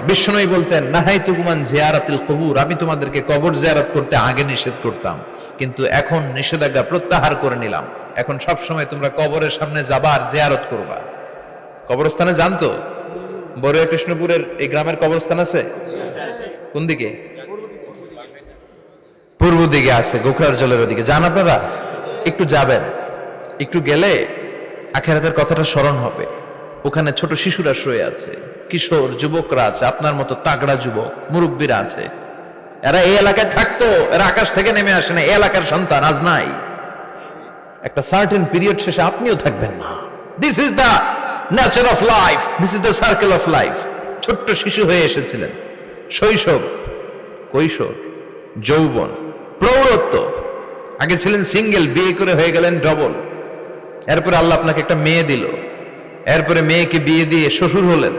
বিষ্ণুই বলতেন নাহাইতুকুমান জিয়ারাতিল কবুর, আমি তোমাদেরকে কবর জিয়ারত করতে আগে নিষেধ করতাম, কিন্তু এখন নিষেধাজ্ঞা প্রত্যাহার করে নিলাম। এখন সব সময় তোমরা কবরের সামনে যাবা আর জিয়ারত করবা। কবরস্থানে জানতো বড়ুয়া কৃষ্ণপুরের এই গ্রামের কবরস্থান আছে কোন দিকে? পূর্ব দিকে আছে, গোখরার জলের ওদিকে। যান আপনারা, একটু যাবেন, একটু গেলে আখিরাতের কথাটা স্মরণ হবে। ওখানে ছোট শিশুরা শুয়ে আছে, কিশোর যুবকরা আছে, আপনার মতো তাগড়া যুবক, মুরব্বীরা আছে। এরা এই এলাকায় থাকতো, এরা আকাশ থেকে নেমে আসে না, এই এলাকার সন্তান আজ নাই। একটা সার্টেন পিরিয়ড শেষে আপনিও থাকবেন না। This is the nature of life, this is the circle of life. ছোট্ট শিশু হয়ে এসেছিলেন, শৈশব, কৈশোর, যৌবন, প্রৌঢ়ত্ব। আগে ছিলেন সিঙ্গেল, বিয়ে করে হয়ে গেলেন ডবল। এরপরে আল্লাহ আপনাকে একটা মেয়ে দিল, এরপরে মেয়েকে বিয়ে দিয়ে শ্বশুর হলেন,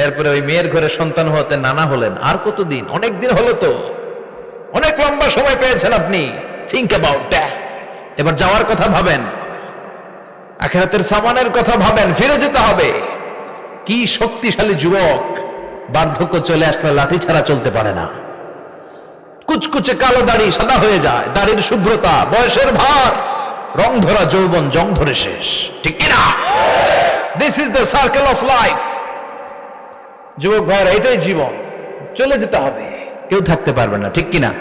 এরপরে ওই মেয়ের ঘরে সন্তান হতে নানা হলেন। আর কতদিন? অনেক দিন হলো তো, অনেক লম্বা সময় পেয়েছেন আপনি। Think about death. এবার যাওয়ার কথা ভাবেন, আখিরাতের সামানের কথা ভাবেন, ফিরে যেতে হবে। কি শক্তিশালী যুবক, বার্ধক্য চলে আসলে লাঠি ছাড়া চলতে পারে না। কুচকুচে কালো দাড়ি সাদা হয়ে যায়, দাড়ির শুভ্রতা, বয়সের ভার, রং ধরা যৌবন জং ধরে শেষ, ঠিক কিনা? This is the circle of life. যুবক ভাইরা, এটাই জীবন, চলে যেতে হবে, কেউ থাকতে পারবে না, ঠিক কিনা?